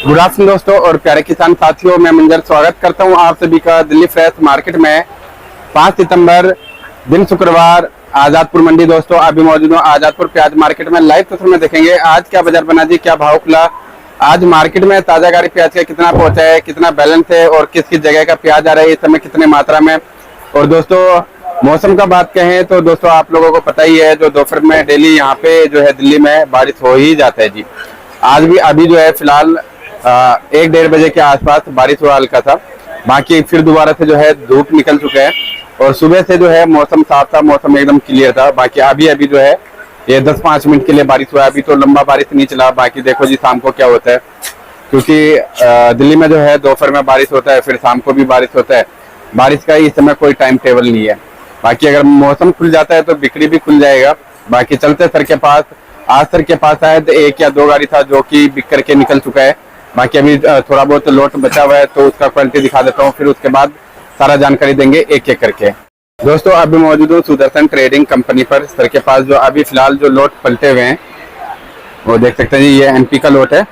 Good afternoon दोस्तों और प्यारे किसान साथियों, मैं मंजर स्वागत करता हूं आप सभी का दिल्ली फ्रेश मार्केट में। 5 सितंबर दिन शुक्रवार, आजादपुर मंडी। दोस्तों अभी मौजूद हूं आजादपुर प्याज मार्केट में। लाइव तस्वीर में देखेंगे आज क्या बाजार बना जी, क्या भाव खुला आज मार्केट में, ताजा गाड़ी प्याज का कितना पहुंचा है, कितना बैलेंस है और किस किस जगह का प्याज आ रहा है इस समय, कितने मात्रा में। और दोस्तों मौसम का बात कहें तो दोस्तों आप लोगों को पता ही है, जो दोपहर में डेली यहाँ पे जो है दिल्ली में बारिश हो ही जाता है जी। आज भी अभी जो है फिलहाल 1-1:30 बजे के आसपास बारिश हुआ हल्का सा, बाकी फिर दोबारा से जो है धूप निकल चुका है और सुबह से जो है मौसम साफ था, मौसम एकदम क्लियर था। बाकी अभी जो है ये 10-5 मिनट के लिए बारिश हुआ है, अभी तो लंबा बारिश नहीं चला। बाकी देखो जी शाम को क्या होता है, क्योंकि दिल्ली में जो है दोपहर में बारिश होता है, फिर शाम को भी बारिश होता है। बारिश का इस समय कोई टाइम टेबल नहीं है। बाकी अगर मौसम खुल जाता है तो बिक्री भी खुल जाएगा। बाकी चलते सर के पास, आज सर के पास शायद 1 या 2 गाड़ी था जो कि बिक करके निकल चुका है। बाकी अभी थोड़ा बहुत लोट बचा हुआ है तो उसका क्वालिटी दिखा देता हूँ, फिर उसके बाद सारा जानकारी देंगे एक एक करके। दोस्तों अभी मौजूद हूँ सुदर्शन ट्रेडिंग कंपनी पर, सर के पास जो अभी फिलहाल जो लोट पलटे हुए हैं वो देख सकते हैं जी। ये एमपी का लोट है,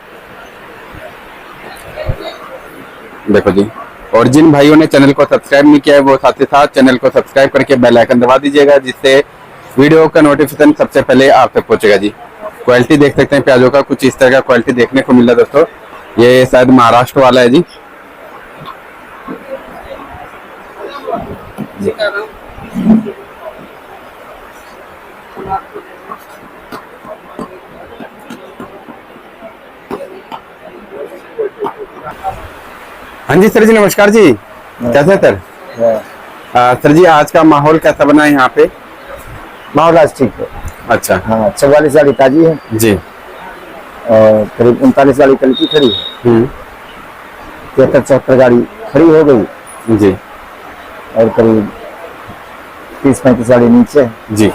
देखो जी। और जिन भाइयों ने चैनल को सब्सक्राइब नहीं किया है वो साथ ही साथ चैनल को सब्सक्राइब करके बेल आइकन दबा दीजिएगा, जिससे वीडियो का नोटिफिकेशन सबसे पहले आप तक पहुंचेगा जी। क्वालिटी देख सकते हैं प्याजों का, कुछ इस तरह का क्वालिटी देखने को मिल रहा है दोस्तों। ये शायद महाराष्ट्र वाला है जी। हाँ जी सर जी, नमस्कार जी, कैसे हैं सर? सर जी आज का माहौल कैसा बना है यहाँ पे? माहौल आज ठीक है। अच्छा हाँ, 44 गाड़ी ताजी है जी, और करीब 39 गाड़ी कल की खड़ी है। 73-74 गाड़ी खड़ी हो गई जी, और करीब 30-35 गाड़ी नीचे है जी।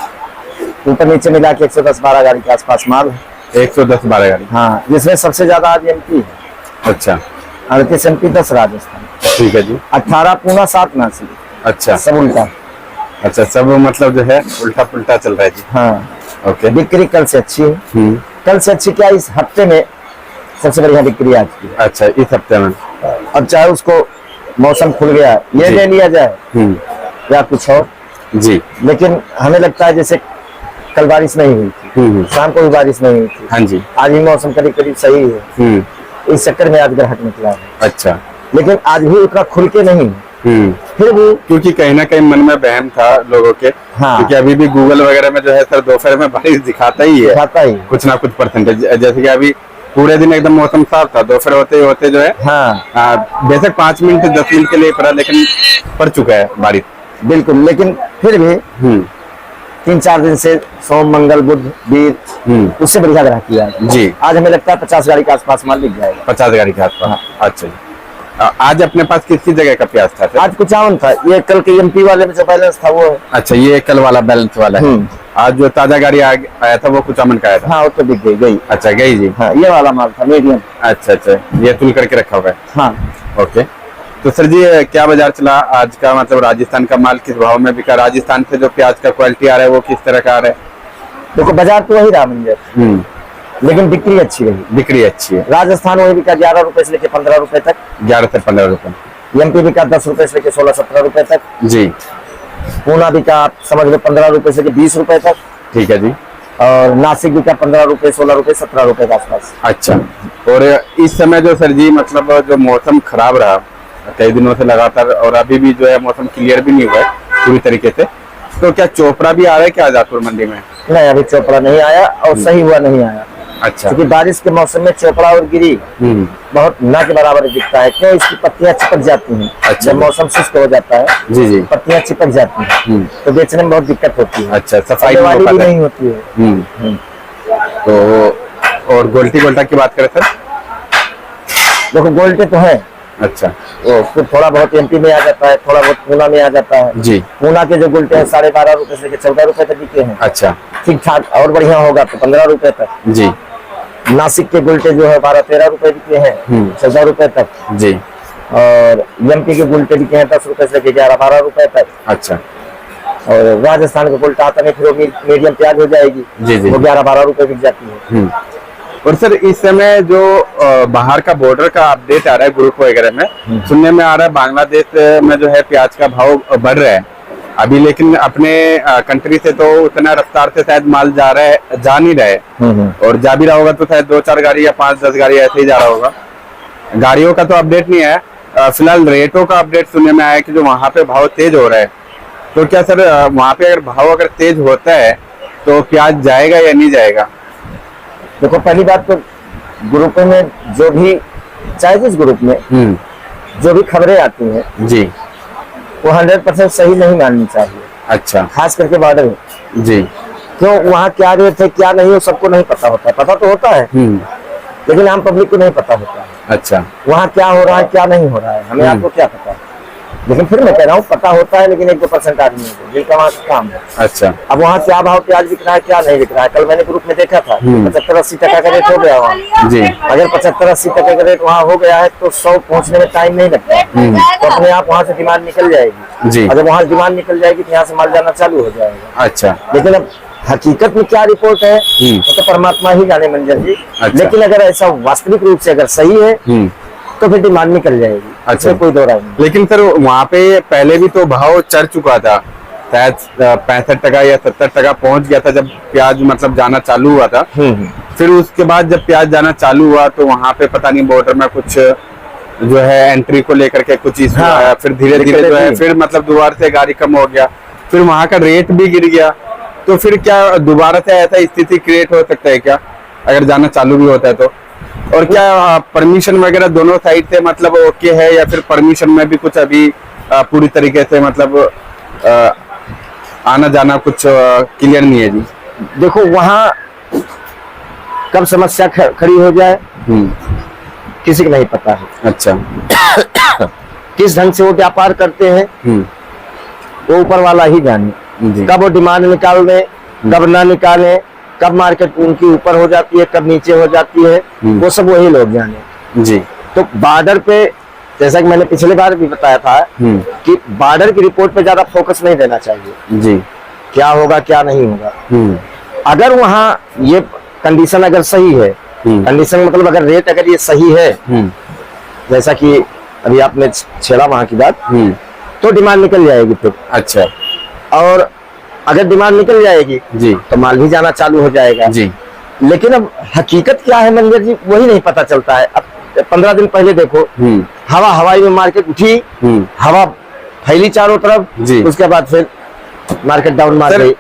ऊपर नीचे मिला के 110-12 गाड़ी के आसपास माल है। 110-12 गाड़ी। हाँ, जिसमें सबसे ज्यादा आज एमपी है। अच्छा, 38 एमपी, 10 राजस्थान। ठीक है जी। 18 पूना, 7 नासिक। अच्छा, सब उल्टा। अच्छा, सब मतलब जो है उल्टा पुल्टा चल रहा है जी। हाँ, ओके। बिक्री कल से अच्छी है। कल से अच्छी क्या, इस हफ्ते में सबसे बढ़िया बिक्री आज की है। अच्छा, इस हफ्ते में। अब चाहे उसको मौसम खुल गया ये ले लिया जाए या कुछ और जी, लेकिन हमें लगता है जैसे कल बारिश नहीं हुई थी, शाम को भी बारिश नहीं हुई थी। हाँ जी। आज भी मौसम करीब करीब सही है। इस चक्कर में आज ग्राहक निकला है। अच्छा, लेकिन आज भी उतना खुल के नहीं, फिर भी क्योंकि कहीं ना कहीं मन में वहम था लोगों के। हाँ, क्योंकि अभी भी गूगल वगैरह में जो है सर दोपहर में बारिश दिखाता ही है, दिखाता ही कुछ ना कुछ परसेंटेज। जैसे कि अभी पूरे दिन एकदम मौसम साफ था, दोपहर होते जो है हाँ बेशक 5 मिनट 10 मिनट के लिए पड़ा, लेकिन पड़ चुका है बारिश। बिल्कुल। लेकिन फिर भी 3-4 दिन से सोम, मंगल, बुध, वीर उससे बढ़िया ग्राहकी है जी। आज हमें लगता है 50 गाड़ी के आसपास माल बिक जाएगा। 50 गाड़ी के आसपास। हाँ। अच्छा जी। आज अपने पास किस जगह का प्याज था? आज 55 था। ये कल के एमपी वाले में जो बैलेंस था वो है। अच्छा, ये कल वाला बैलेंस वाला है। आज जो ताजा गाड़ी आया था वो कुचामन का आया था। हाँ, वो तो बिक गई। अच्छा, गई जी। हाँ, ये वाला माल था मीडियम। अच्छा, ये तुल करके रखा हुआ है। हाँ, ओके। तो सर जी क्या बाजार चला आज का, मतलब राजस्थान का माल किस भाव में बिका? राजस्थान से जो प्याज का क्वालिटी आ रहा है वो किस तरह का आ रहा है? देखो बाजार तो वही रहा मंजर, लेकिन बिक्री अच्छी रही। बिक्री अच्छी है। राजस्थान वही बिका 11 रुपए से लेकर 15 रुपए तक। 11 से 15 रुपए। एमपी बिका 10 रुपए से लेकर 16-17 रुपए तक जी। पूना बिका आप समझ लो 15 रुपए से लेकर 20 रुपए तक। ठीक है जी। और नासिक बिका 15 रुपए, 16 रुपए, 17 रुपए के आसपास। अच्छा, और इस समय जो सर जी मतलब जो मौसम खराब रहा कई दिनों से लगातार, और अभी भी जो है मौसम क्लियर भी नहीं हुआ है पूरी तरीके से, तो क्या चोपड़ा भी आ रहा है क्या आजादपुर मंडी में? नहीं, अभी चोपड़ा नहीं आया और सही हुआ नहीं आया। अच्छा, क्योंकि बारिश के मौसम में चोपड़ा और गिरी बहुत न के बराबर दिखता है। क्यों? इसकी पत्तियां चिपक जाती हैं। अच्छा, जब मौसम शुष्क हो जाता है जी जी, पत्तियां चिपक जाती हैं तो बेचने में बहुत दिक्कत होती है। अच्छा, सफाई वाली भी नहीं होती है। तो और गोल्टा की बात करें सर? देखो गोल्टे तो है। अच्छा, फिर थोड़ा बहुत एमपी में आ जाता है, थोड़ा बहुत पूना में आ जाता है जी। पूना के जो गुलटे हैं 12.5 रुपए से 14 रुपए तक बिके हैं। अच्छा, ठीक ठाक और बढ़िया होगा तो 15 रुपए तक जी। नासिक के गुलटे जो है 12-13 रुपए बिके हैं, 14 रुपए तक जी। और एमपी के गुलटे बिके हैं 10 रुपए से लेकर 11-12 रुपए तक। अच्छा, और राजस्थान का गुलटा आता नहीं, फिर वो मीडियम प्याज हो जाएगी जी जी, वो 11-12 रुपए बिक जाती है। और सर इस समय जो बाहर का बॉर्डर का अपडेट आ रहा है ग्रुप वगैरह में, सुनने में आ रहा है बांग्लादेश में जो है प्याज का भाव बढ़ रहा है अभी, लेकिन अपने कंट्री से तो उतना रफ्तार से शायद माल जा नहीं रहा है, और जा भी रहा होगा तो शायद 2-4 गाड़ी या 5-10 गाड़ी ऐसे ही जा रहा होगा। गाड़ियों का तो अपडेट नहीं है, फिलहाल रेटों का अपडेट सुनने में आया कि जो वहां पे भाव तेज हो रहा है, तो क्या सर वहां पे अगर भाव अगर तेज होता है तो प्याज जाएगा या नहीं जाएगा? देखो, पहली बात तो ग्रुप में जो भी, चाहे जिस ग्रुप में जो भी खबरें आती हैं जी, वो 100% सही नहीं माननी चाहिए। अच्छा, खास करके बॉर्डर में जी, क्यों वहाँ क्या रेट है क्या नहीं, वो सबको नहीं पता होता। पता तो होता है लेकिन आम पब्लिक को नहीं पता होता है। अच्छा, वहाँ क्या हो रहा है क्या नहीं हो रहा है, हमें आपको क्या पता। लेकिन फिर मैं कह रहा हूँ पता होता है, लेकिन 1-2% आदमी को जिनका वहाँ काम है। अच्छा, अब वहाँ क्या भाव प्याज बिक रहा है क्या नहीं बिक रहा है, कल मैंने ग्रुप में देखा था 75-80 टका का रेट हो गया वहाँ जी। अगर 75-80 टका का रेट वहाँ हो गया है तो 100 पहुँचने में टाइम नहीं लगता, तो अपने आप वहाँ से डिमांड निकल जाएगी जी। अगर वहाँ डिमांड निकल जाएगी तो यहाँ से माल जाना चालू हो जाएगा। अच्छा, लेकिन अब हकीकत में क्या रिपोर्ट है वो तो परमात्मा ही जाने मंजर जी। अच्छा। लेकिन अगर ऐसा वास्तविक रूप से अगर सही है तो फिर डिमांड निकल जाएगी। अच्छा, कोई दो राय नहीं। लेकिन सर वहाँ पे पहले भी तो भाव चढ़ चुका था, शायद 65 टका या 70 टका पहुंच गया था जब प्याज मतलब जाना चालू हुआ था। फिर उसके बाद जब प्याज जाना चालू हुआ तो वहाँ पे पता नहीं बॉर्डर में कुछ जो है एंट्री को लेकर के कुछ इशू आया, फिर धीरे धीरे जो है फिर मतलब दोबारा से गाड़ी कम हो गया, फिर वहाँ का रेट भी गिर गया। तो फिर क्या दोबारा से ऐसा स्थिति क्रिएट हो सकता है क्या अगर जाना चालू भी होता है तो? और क्या परमिशन वगैरह दोनों साइड से मतलब ओके है, या फिर परमिशन में भी कुछ अभी पूरी तरीके से मतलब आना जाना कुछ क्लियर नहीं है जी? देखो, वहाँ कब समस्या खड़ी हो जाए किसी को नहीं पता है। अच्छा, किस ढंग से वो व्यापार करते हैं वो ऊपर वाला ही जाने। कब वो डिमांड निकाल दें कब ना निकालें, कब मार्केट उनकी ऊपर हो जाती है कब नीचे हो जाती है, वो सब वही लोग जाने जी। तो बॉर्डर पे जैसा कि मैंने पिछले बार भी बताया था कि बॉर्डर की रिपोर्ट पे ज्यादा फोकस नहीं देना चाहिए जी, क्या होगा क्या नहीं होगा। अगर वहाँ ये कंडीशन अगर सही है, कंडीशन मतलब अगर रेट अगर ये सही है जैसा कि अभी आपने छेड़ा वहाँ की बात, तो डिमांड निकल जाएगी फिर। अच्छा, और अगर डिमांड निकल जाएगी जी तो माल भी जाना चालू हो जाएगा जी। लेकिन अब हकीकत क्या है मंजर जी वही नहीं पता चलता है। अब 15 दिन पहले देखो हवाई में मार्केट उठी, हवा फैली चारों तरफ जी, उसके बाद फिर मार्केट डाउन मार गई।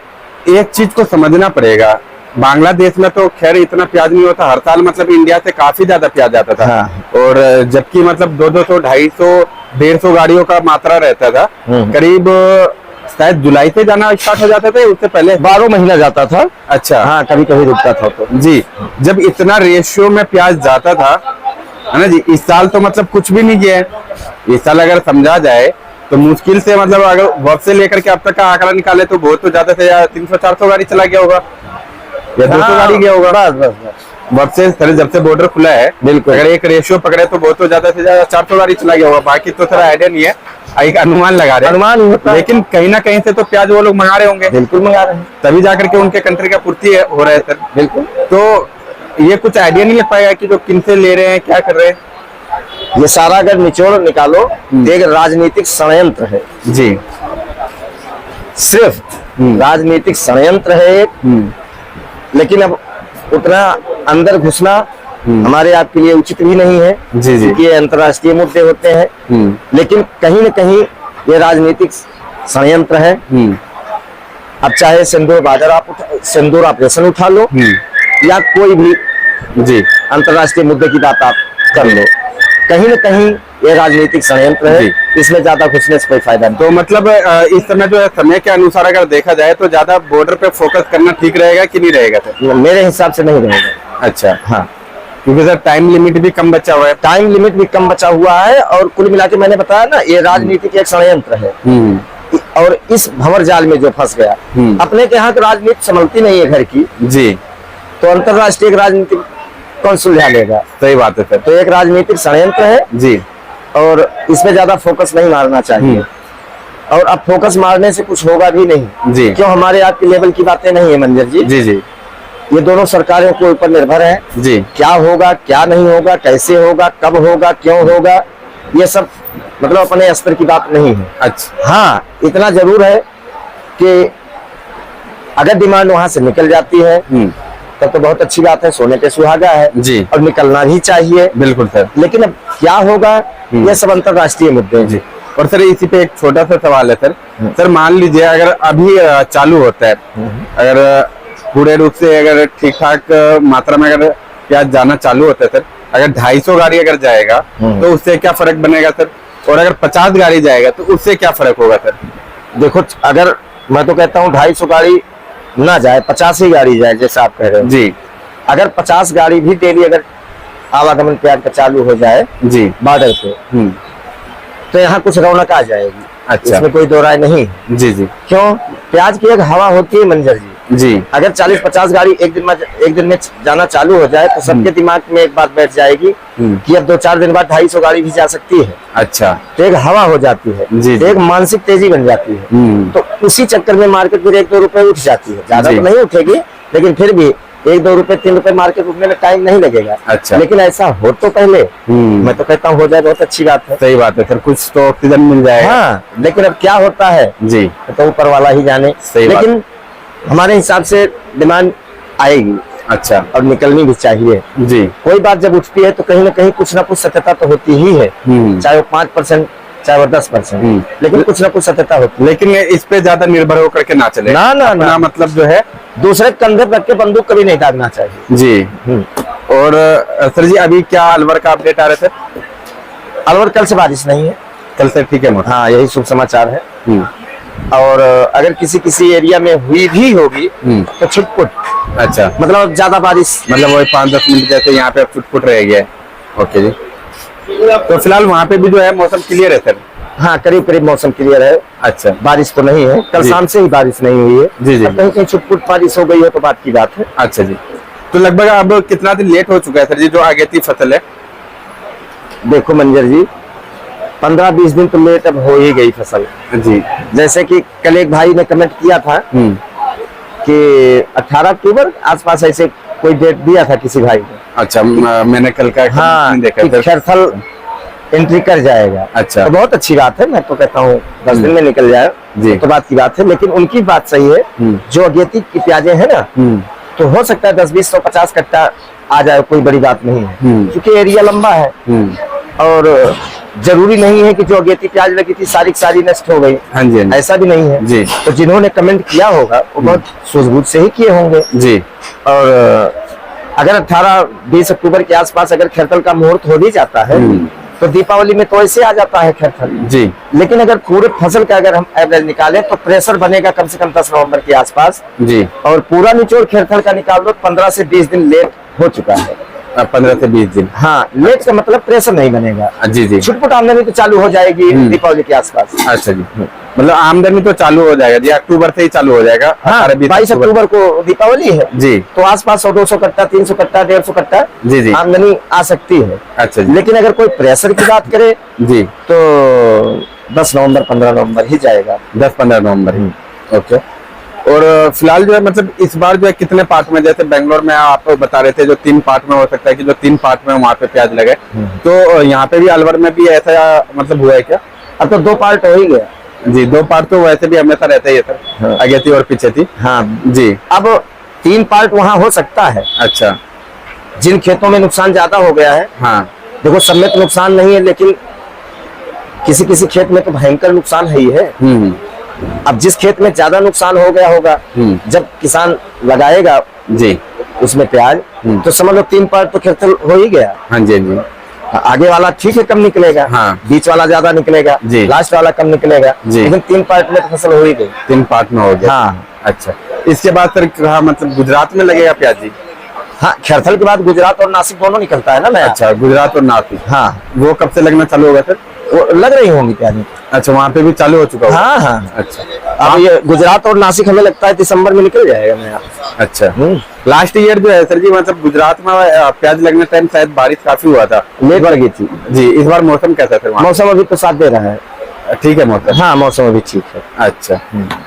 एक चीज को समझना पड़ेगा, बांग्लादेश में तो खैर इतना प्याज नहीं होता, हर साल मतलब इंडिया से काफी ज्यादा प्याज जाता था। हाँ। और जबकि मतलब 200, 250, 150 गाड़ियों का मात्रा रहता था, करीब शायद जुलाई से जाना स्टार्ट हो जाता था, उससे पहले 12 महीना जाता था। अच्छा, हाँ, कभी कभी रुकता था तो जी। जब इतना रेशियो में प्याज जाता था है ना जी, इस साल तो मतलब कुछ भी नहीं किया है। इस साल अगर समझा जाए तो मुश्किल से मतलब अगर वक्त से लेकर के अब तक का आंकड़ा निकाले तो बहुत तो ज्यादा से या 300-400 गाड़ी चला गया होगा या 200 गाड़ी गया होगा बस वक्त से सर, जब से बॉर्डर खुला है। बिल्कुल, अगर एक रेशियो पकड़े तो बहुत तो ज्यादा से ज्यादा 400 गाड़ी चला गया होगा। बाकी तो सर आइडिया नहीं है, एक अनुमान लगा रहे हैं, अनुमान होता है। लेकिन कहीं ना कहीं से तो प्याज वो लोग मंगा रहे होंगे। बिल्कुल मंगा रहे हैं, तभी जाकर के उनके कंट्री का पूर्ति हो रहा है सर। बिल्कुल, तो ये कुछ आइडिया नहीं लग पाएगा कि जो किन से ले रहे हैं क्या कर रहे हैं। ये सारा अगर निचोड़ निकालो एक राजनीतिक षड्यंत्र है जी, सिर्फ राजनीतिक षड्यंत्र है एक। लेकिन अब उतना अंदर घुसना हमारे आपके लिए उचित भी नहीं है जी जी, ये अंतर्राष्ट्रीय मुद्दे होते हैं। लेकिन कहीं न कहीं ये राजनीतिक षड्यंत्र है। अब चाहे सिंदूर ऑपरेशन उठा लो या कोई भी जी अंतर्राष्ट्रीय मुद्दे की बात आप कर लो, कहीं न कहीं ये राजनीतिक षड्यंत्र है, इसमें ज्यादा घुसने से कोई फायदा नहीं। तो मतलब इस समय जो है समय के अनुसार अगर देखा जाए तो ज्यादा बॉर्डर पे फोकस करना ठीक रहेगा कि नहीं रहेगा सर? मेरे हिसाब से नहीं रहेगा। अच्छा, हाँ, क्योंकि सर टाइम लिमिट भी कम बचा हुआ है। टाइम लिमिट भी कम बचा हुआ है और कुल मिला के मैंने बताया ना ये राजनीतिक एक षड्यंत्र है। और इस भंवर जाल में जो फंस गया, अपने के यहाँ तो राजनीति संभलती नहीं है घर की जी, तो अंतर्राष्ट्रीय राजनीति कौन सुलझा लेगा? सही बात है सर। तो एक राजनीतिक षड्यंत्र है जी, और इसमें ज्यादा फोकस नहीं मारना चाहिए। और अब फोकस मारने से कुछ होगा भी नहीं जी, क्यों हमारे आपके लेवल की बातें नहीं है मंजर जी। जी जी, ये दोनों सरकारों के ऊपर निर्भर है जी। क्या होगा क्या नहीं होगा, कैसे होगा, कब होगा, क्यों होगा, ये सब मतलब अपने स्तर की बात नहीं है। अच्छा। हाँ, इतना जरूर है कि अगर डिमांड वहां से निकल जाती है तब तो बहुत अच्छी बात है, सोने पे सुहागा है जी। और निकलना भी चाहिए। बिल्कुल सर। लेकिन अब क्या होगा, ये सब अंतरराष्ट्रीय मुद्दे हैं। जी। और सर इसी पे एक छोटा सा सवाल है सर। सर मान लीजिए अगर अभी चालू होता है, अगर पूरे रूप से अगर ठीक ठाक मात्रा में अगर प्याज जाना चालू होता है सर, अगर 250 गाड़ी अगर जाएगा तो उससे क्या फर्क बनेगा सर? और अगर 50 गाड़ी जाएगा तो उससे क्या फर्क होगा सर? देखो, अगर मैं तो कहता हूँ 250 गाड़ी ना जाए, 50 ही गाड़ी जाए जैसा आप कह रहे हो जी। अगर 50 गाड़ी भी डेली अगर आवागमन प्याज का चालू हो जाए जी बॉर्डर पे, तो यहाँ कुछ रौनक आ जाएगी। अच्छा। इसमें कोई दो राय नहीं। जी जी। क्यों? प्याज की एक हवा होती है मंजर जी। जी। अगर 40-50 गाड़ी एक दिन में जाना चालू हो जाए तो सबके दिमाग में एक बात बैठ जाएगी कि अब 2-4 दिन बाद 250 गाड़ी भी जा सकती है। अच्छा। तो एक हवा हो जाती है जी। एक मानसिक तेजी बन जाती है। तो उसी चक्कर में मार्केट फिर 1-2 रुपए उठ जाती है। ज्यादा तो नहीं उठेगी, लेकिन फिर भी 1-2 रुपए 3 रुपए मार्केट उठने में टाइम नहीं लगेगा। अच्छा। लेकिन ऐसा हो तो पहले मैं तो कहता हूँ हो जाए, बहुत अच्छी बात है। सही बात है सर, कुछ तो ऑक्सीजन मिल जाएगा। हाँ, लेकिन अब क्या होता है जी तो ऊपर वाला ही जाने। लेकिन हमारे हिसाब से डिमांड आएगी। अच्छा। और निकलनी भी चाहिए जी। कोई बात जब उठती है तो कहीं ना कहीं कुछ ना कुछ सत्यता तो होती ही है, चाहे वो 5% चाहे वो 10%, लेकिन कुछ ना कुछ सत्यता होती है। लेकिन इस पे ज्यादा निर्भर होकर के ना चले। ना मतलब जो है दूसरे कंधे रख के बंदूक कभी नहीं दागना चाहिए जी। और सर जी अभी क्या अलवर का अपडेट आ रहा है? अलवर कल से बारिश नहीं है। कल से ठीक है। हाँ, यही शुभ समाचार है। और अगर किसी एरिया में हुई भी होगी तो छुटपुट। अच्छा। मतलब ज्यादा बारिश, मतलब वही 5-10 मिनट जैसे यहाँ पे छुटपुट रहेगी। ओके जी। तो फिलहाल वहाँ पे भी जो है मौसम क्लियर है सर? हाँ, करीब करीब मौसम क्लियर है। अच्छा। बारिश तो नहीं है, कल शाम से ही बारिश नहीं हुई है जी जी। कहीं कहीं छुटपुट बारिश हो गई है तो बात की बात है। अच्छा जी। तो लगभग अब कितना दिन लेट हो चुका है सर जी जो आगेती फसल है? देखो मंजर जी, 15-20 दिन तो लेट अब हो ही गई फसल जी। जैसे कि कल एक भाई ने कमेंट किया था कि 18 अक्टूबर आसपास ऐसे कोई डेट दिया था किसी भाई ने। अच्छा। मैंने कल का हाँ देखा, खैरथल एंट्री कर जाएगा। अच्छा। तो बहुत अच्छी बात है, मैं तो कहता हूँ 10 दिन में निकल जाए जी तो बात की बात है। लेकिन उनकी बात सही है, जो अगेती की प्याजें है ना, तो हो सकता है 10-20 50 कट्टा आ जाए, कोई बड़ी बात नहीं है क्योंकि एरिया लंबा है। और जरूरी नहीं है कि जो अगेती प्याज लगी थी सारी नष्ट हो गई। हाँ जी। ऐसा भी नहीं है जी। तो जिन्होंने कमेंट किया होगा वो बहुत सूझबूझ से ही किए होंगे जी। और अगर 18-20 अक्टूबर के आसपास अगर खैरथल का मुहूर्त हो भी जाता है तो दीपावली में तो ऐसे आ जाता है खैरथल जी। लेकिन अगर पूरे फसल का अगर हम एवरेज निकालें तो प्रेशर बनेगा कम से कम 10 नवंबर के आसपास जी। और पूरा निचोड़ खैरथल का निकाल दो 15 से 20 दिन लेट हो चुका है। 15 से 20 दिन। हाँ, लेट का मतलब प्रेशर नहीं बनेगा जी जी। छुटपुट आमदनी तो चालू हो जाएगी दीपावली के आसपास। अच्छा जी। मतलब आमदनी तो चालू हो जाएगा जी, अक्टूबर से ही चालू हो जाएगा। हाँ, 22 अक्टूबर को दीपावली है जी। तो आसपास 100-200 कट्टा, 300 कट्टा, 150 कट्टा जी जी आमदनी आ सकती है। अच्छा जी। लेकिन अगर कोई प्रेशर की बात करे जी तो 10 नवंबर 15 नवंबर ही जाएगा। 10-15 नवंबर। ओके। और फिलहाल जो है मतलब इस बार जो है कितने पार्ट में, जैसे बेंगलोर में आप बता रहे थे जो 3 पार्ट में हो सकता है कि जो 3 पार्ट में वहाँ पे प्याज लगे, तो यहाँ पे भी अलवर में भी ऐसा मतलब हुआ है क्या? अब तो 2 पार्ट हो ही गया जी। 2 पार्ट तो वैसे भी हमेशा रहता ही है सर। हाँ। अगेती और पीछे थी। हाँ जी। अब 3 पार्ट वहाँ हो सकता है। अच्छा। जिन खेतों में नुकसान ज्यादा हो गया है, हाँ देखो सब में तो नुकसान नहीं है, लेकिन किसी किसी खेत में तो भयंकर नुकसान है ही है। अब जिस खेत में ज्यादा नुकसान हो गया होगा, जब किसान लगाएगा जी उसमें प्याज, तो समझ लो 3 पार्ट तो खेत हो ही गया। हाँ जी जी। आगे वाला ठीक है कम निकलेगा, हाँ। बीच वाला ज्यादा निकलेगा जी। लास्ट वाला कम निकलेगा जी। लेकिन 3 पार्ट में तो फसल हो ही गई। 3 पार्ट में हो गया। हाँ। अच्छा। इसके बाद सर कहा मतलब गुजरात में लगेगा प्याज जी? हाँ, खैरथल के बाद गुजरात और नासिक दोनों निकलता है ना नया। अच्छा, गुजरात और नासिक। हाँ, वो कब से लगना चालू होगा सर? वो लग रही होंगी प्याज। अच्छा, वहाँ पे भी चालू हो चुका होगा? हाँ हाँ। अच्छा। अब ये गुजरात और नासिक हमें लगता है दिसंबर में निकल जाएगा नया। अच्छा। लास्ट ईयर जो है सर जी मतलब गुजरात में प्याज लगने टाइम शायद बारिश काफी हुआ था, लेट लगी थी जी। इस बार मौसम कैसा सर? मौसम अभी तो साथ दे रहा है। ठीक है मौसम? हाँ, मौसम अभी ठीक है। अच्छा।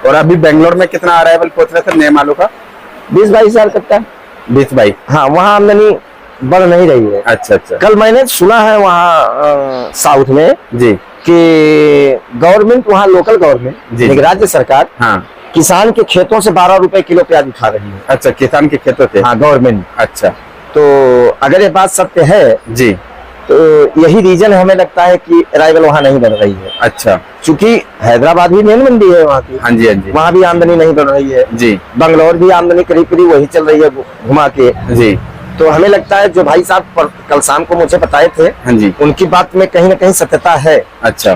और अभी बेंगलोर में कितना अराइवल पहुंच रहा है सर नए मालों का? 20-22 हजार कट्टा। 20-22। हाँ, वहाँ आमदनी बढ़ नहीं रही है। अच्छा अच्छा। कल मैंने सुना है वहाँ साउथ में जी कि गवर्नमेंट, वहाँ लोकल गवर्नमेंट, जी। राज्य सरकार, हाँ किसान के खेतों से 12 रुपए किलो प्याज उठा रही है। अच्छा, किसान के खेतों से? हाँ, गवर्नमेंट। अच्छा, तो अगर ये बात सत्य है जी, तो यही रीजन हमें लगता है कि अराइवल वहाँ नहीं बढ़ रही है। अच्छा, क्योंकि हैदराबाद भी मेन मंडी है वहाँ की। हाँ जी हाँ जी, वहाँ भी आमदनी नहीं बढ़ रही है जी, बंगलौर भी आमदनी करीब करीब वही चल रही है घुमा के। जी, तो हमें लगता है जो भाई साहब कल शाम को मुझे बताए थे, हाँ जी, उनकी बात में कहीं ना कहीं सत्यता है। अच्छा,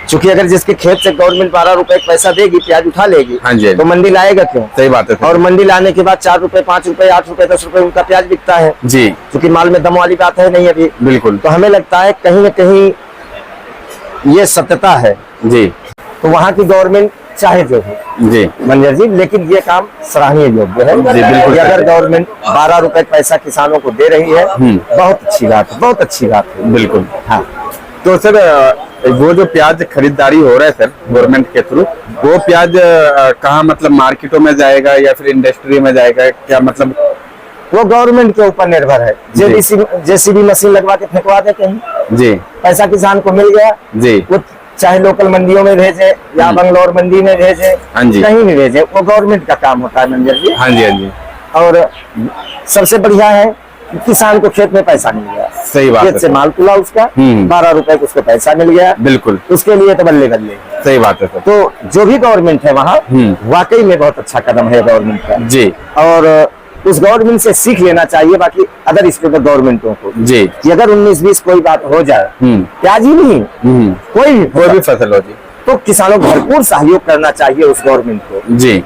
क्योंकि अगर जिसके खेत से गवर्नमेंट 12 रुपए पैसा देगी, प्याज उठा लेगी, हाँ जी, तो मंडी लाएगा क्यों? सही बात है। और मंडी लाने के बाद 4 रुपए, 5 रुपए, 8 रुपए, 10 रुपए उनका प्याज बिकता है, जी, क्योंकि माल में दम वाली बात है नहीं अभी। बिल्कुल। तो हमें लगता है कहीं ना कहीं ये सत्यता है। जी तो वहाँ की गवर्नमेंट चाहे जो हो जी, मंजर जी, लेकिन ये काम सराहनीय योग्य है। जी, बिल्कुल। कि अगर गवर्नमेंट 12 रुपए पैसा किसानों को दे रही है, बहुत अच्छी बात है, बहुत अच्छी बात है। बिल्कुल। हाँ, तो सर वो जो प्याज खरीदारी हो रहा है सर गवर्नमेंट के थ्रू, वो प्याज कहाँ मतलब मार्केटों में जाएगा या फिर इंडस्ट्री में जाएगा, क्या मतलब? वो गवर्नमेंट के ऊपर निर्भर है। जेसीबी मशीन लगवा के फेंकवा दे कहीं, जी, पैसा किसान को मिल गया, जी, वो चाहे लोकल मंडियों में भेजे या बंगलौर मंडी में भेजे, हाँ जी, कहीं भी भेजे, वो गवर्नमेंट का काम होता है मंजर जी। हाँ जी, हाँ जी। और सबसे बढ़िया है कि किसान को खेत में पैसा मिल गया, सही बात खेत है से माल तुला उसका, 12 रुपए को उसको पैसा मिल गया, बिल्कुल, उसके लिए तो बल्ले बल्ले। सही बात है सर। तो जो भी गवर्नमेंट है वहाँ, वाकई में बहुत अच्छा कदम है गवर्नमेंट का। जी, और उस गवर्नमेंट से सीख लेना चाहिए बाकी अदर स्टेट गवर्नमेंटों को, जी, कि अगर 19-20 कोई बात हो जाए, प्याज ही नहीं कोई भी फसल हो जी, तो किसानों को भरपूर सहयोग करना चाहिए उस गवर्नमेंट को। जी।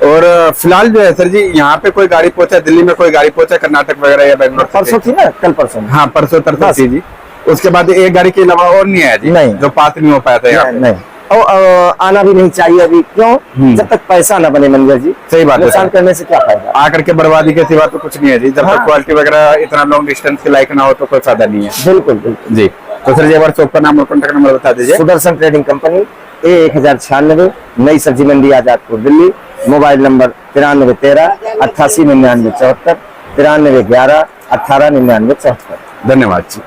और फिलहाल जो है सर जी, यहाँ पे कोई गाड़ी पहुंचा, दिल्ली में कोई गाड़ी पहुंचा, कर्नाटक वगैरह या बेंगलोर? परसों थी ना, कल परसों। हाँ, परसों तरसों थी जी। उसके बाद एक गाड़ी के अलावा और नहीं आया जी? नहीं, जो पास नहीं हो पाया था यहाँ पे? नहीं, और आना भी नहीं चाहिए अभी। क्यों? जब तक पैसा न बने मंजर जी, सही बात है, नुकसान करने से क्या फायदा? आकर के बर्बादी के सिवा तो कुछ नहीं है जी। जब तक क्वालिटी वगैरह इतना लॉन्ग डिस्टेंस के लायक ना हो तो कोई फायदा नहीं है। बिल्कुल बिल्कुल जी। तो सर, एक बार शॉप का नाम और कॉन्टेक्ट नंबर बता दीजिए। सुदर्शन ट्रेडिंग कंपनी, A1096, नई सब्जी मंडी, आजादपुर, दिल्ली। Mobile number 9313 88 99 74, 9311 18 99 74। धन्यवाद जी।